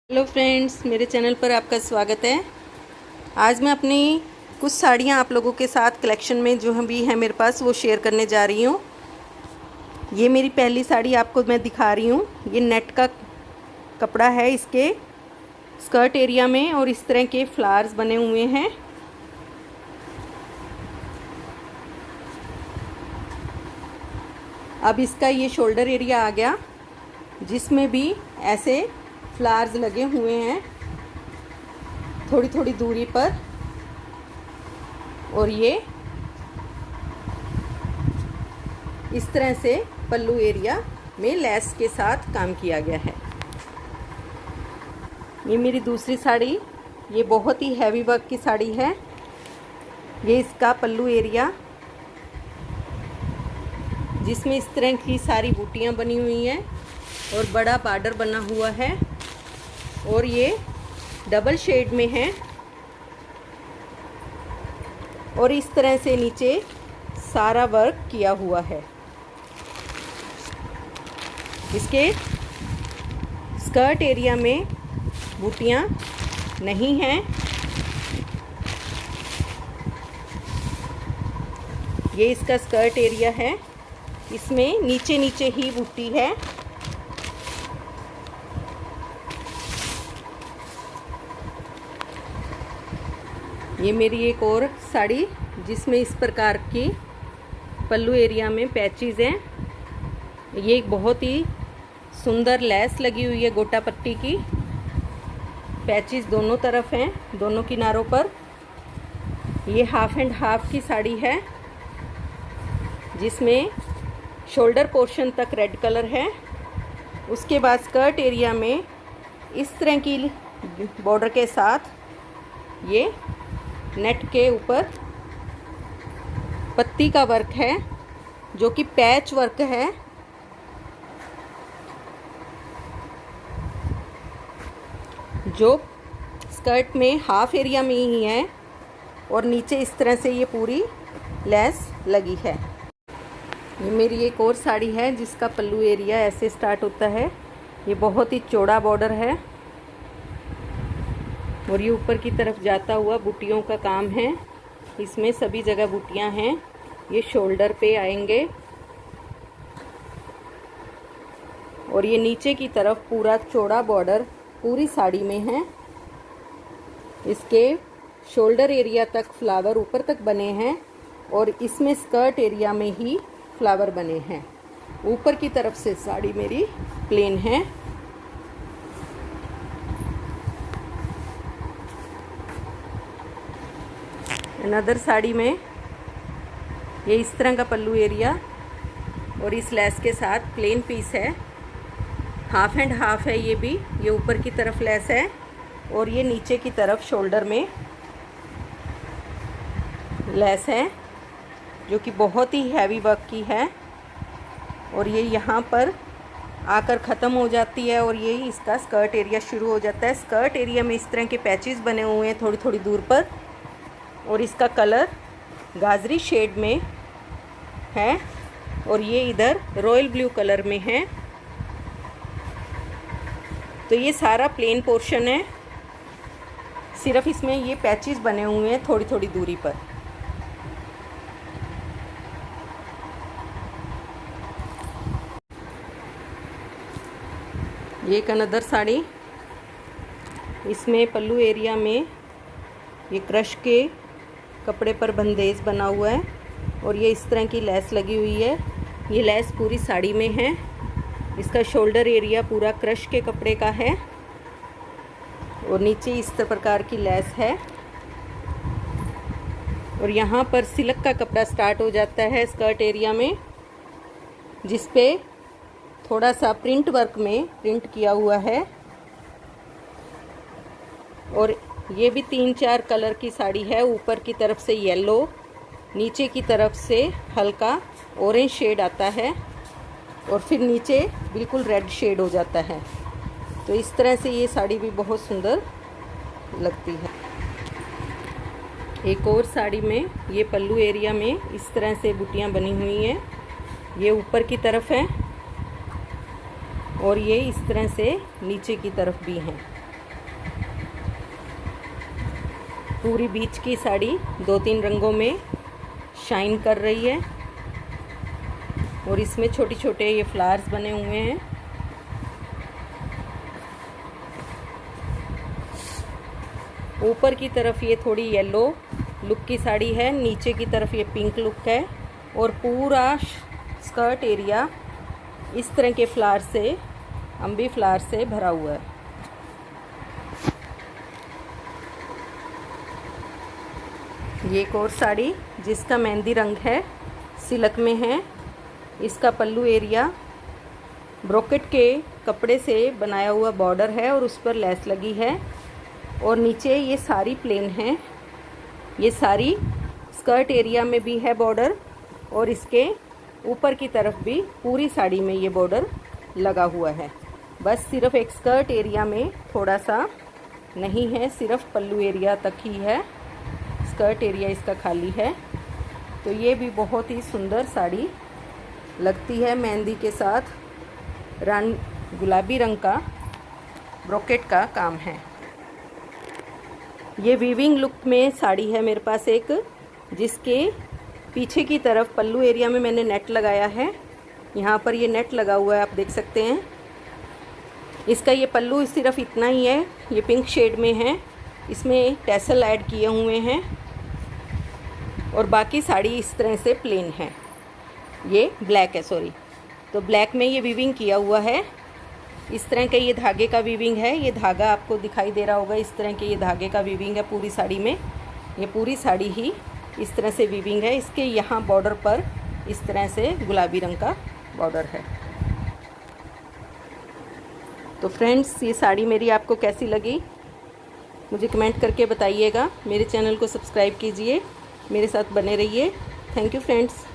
Hello friends, मेरे channel पर आपका स्वागत है। आज मैं अपनी कुछ साड़ियाँ आप लोगों के साथ कलेक्शन में जो भी है मेरे पास वो शेयर करने जा रही हूँ। ये मेरी पहली साड़ी आपको मैं दिखा रही हूँ। ये नेट का कपड़ा है, इसके स्कर्ट एरिया में और इस तरह के फ्लावर्स बने हुए हैं। अब इसका ये शोल्डर एरिया आ गया जिसमें भी ऐसे फ्लावर्स लगे हुए हैं थोड़ी थोड़ी दूरी पर, और ये इस तरह से पल्लू एरिया में लेस के साथ काम किया गया है। ये मेरी दूसरी साड़ी, ये बहुत ही हैवी वर्क की साड़ी है। ये इसका पल्लू एरिया जिसमें इस तरह की सारी बूटियां बनी हुई हैं और बड़ा बॉर्डर बना हुआ है, और ये डबल शेड में है और इस तरह से नीचे सारा वर्क किया हुआ है। इसके स्कर्ट एरिया में बूटियां नहीं हैं। ये इसका स्कर्ट एरिया है, इसमें नीचे नीचे ही बूटी है। ये मेरी एक और साड़ी जिसमें इस प्रकार की पल्लू एरिया में पैचेस हैं। ये एक बहुत ही सुंदर लेस लगी हुई है गोटा पट्टी की। पैचेस दोनों तरफ हैं, दोनों किनारों पर। ये हाफ एंड हाफ की साड़ी है जिसमें शोल्डर पोर्शन तक रेड कलर है। उसके बाद स्कर्ट एरिया में इस तरह की बॉर्डर के साथ ये नेट के ऊपर पत्ती का वर्क है जो कि पैच वर्क है। जो स्कर्ट में हाफ एरिया में ही है और नीचे इस तरह से ये पूरी लेस लगी है। ये मेरी एक और साड़ी है जिसका पल्लू एरिया ऐसे स्टार्ट होता है। ये बहुत ही चौड़ा बॉर्डर है और ये ऊपर की तरफ जाता हुआ बूटियों का काम है। इसमें सभी जगह बूटियां हैं। ये शोल्डर पे आएंगे और ये नीचे की तरफ पूरा चौड़ा बॉर्डर पूरी साड़ी में है। इसके शोल्डर एरिया तक फ्लावर ऊपर तक बने हैं और इसमें स्कर्ट एरिया में ही फ्लावर बने हैं। ऊपर की तरफ से साड़ी मेरी प्लेन है। अनदर साड़ी में ये इस तरह का पल्लू एरिया और इस लेस के साथ प्लेन पीस है। हाफ एंड हाफ है ये भी। ये ऊपर की तरफ लेस है और ये नीचे की तरफ शोल्डर में लेस है जो कि बहुत ही हैवी वर्क की है। और ये यहाँ पर आकर ख़त्म हो जाती है और ये इसका स्कर्ट एरिया शुरू हो जाता है। स्कर्ट एरिया में इस तरह के पैचेस बने हुए हैं थोड़ी थोड़ी दूर पर, और इसका कलर गाजरी शेड में है और ये इधर रॉयल ब्लू कलर में है। तो ये सारा प्लेन पोर्शन है, सिर्फ इसमें ये पैचेस बने हुए हैं थोड़ी थोड़ी दूरी पर। ये एक अनदर साड़ी, इसमें पल्लू एरिया में ये क्रश के कपड़े पर बंदेज बना हुआ है और ये इस तरह की लेस लगी हुई है। ये लेस पूरी साड़ी में है। इसका शोल्डर एरिया पूरा क्रश के कपड़े का है और नीचे इस प्रकार की लेस है। और यहाँ पर सिल्क का कपड़ा स्टार्ट हो जाता है स्कर्ट एरिया में, जिस पे थोड़ा सा प्रिंट वर्क में प्रिंट किया हुआ है। और ये भी 3-4 कलर की साड़ी है। ऊपर की तरफ से येलो, नीचे की तरफ से हल्का ऑरेंज शेड आता है और फिर नीचे बिल्कुल रेड शेड हो जाता है। तो इस तरह से ये साड़ी भी बहुत सुंदर लगती है। एक और साड़ी में ये पल्लू एरिया में इस तरह से बूटियां बनी हुई हैं। ये ऊपर की तरफ है और ये इस तरह से नीचे की तरफ भी हैं। पूरी बीच की साड़ी 2-3 रंगों में शाइन कर रही है और इसमें छोटे छोटे ये फ्लावर्स बने हुए हैं। ऊपर की तरफ ये थोड़ी येलो लुक की साड़ी है, नीचे की तरफ ये पिंक लुक है और पूरा स्कर्ट एरिया इस तरह के फ्लावर से, अम्बी फ्लावर से भरा हुआ है। ये एक और साड़ी जिसका मेहंदी रंग है, सिल्क में है। इसका पल्लू एरिया ब्रोकेट के कपड़े से बनाया हुआ बॉर्डर है और उस पर लेस लगी है और नीचे ये सारी प्लेन है। ये सारी स्कर्ट एरिया में भी है बॉर्डर और इसके ऊपर की तरफ भी पूरी साड़ी में ये बॉर्डर लगा हुआ है। बस सिर्फ एक स्कर्ट एरिया में थोड़ा सा नहीं है, सिर्फ पल्लू एरिया तक ही है, स्कर्ट एरिया इसका खाली है। तो ये भी बहुत ही सुंदर साड़ी लगती है। मेहंदी के साथ गुलाबी रंग का ब्रोकेट का काम है। ये वीविंग लुक में साड़ी है मेरे पास एक, जिसके पीछे की तरफ पल्लू एरिया में मैंने नेट लगाया है। यहाँ पर ये नेट लगा हुआ है, आप देख सकते हैं। इसका ये पल्लू सिर्फ इतना ही है, ये पिंक शेड में है, इसमें टैसल ऐड किए हुए हैं और बाकी साड़ी इस तरह से प्लेन है। ये ब्लैक है, सॉरी, तो ब्लैक में ये वीविंग किया हुआ है। इस तरह के ये धागे का वीविंग है, ये धागा आपको दिखाई दे रहा होगा, इस तरह के ये धागे का वीविंग है पूरी साड़ी में। ये पूरी साड़ी ही इस तरह से वीविंग है। इसके यहाँ बॉर्डर पर इस तरह से गुलाबी रंग का बॉर्डर है। तो फ्रेंड्स, ये साड़ी मेरी आपको कैसी लगी मुझे कमेंट करके बताइएगा। मेरे चैनल को सब्सक्राइब कीजिए, मेरे साथ बने रहिए। Thank you friends.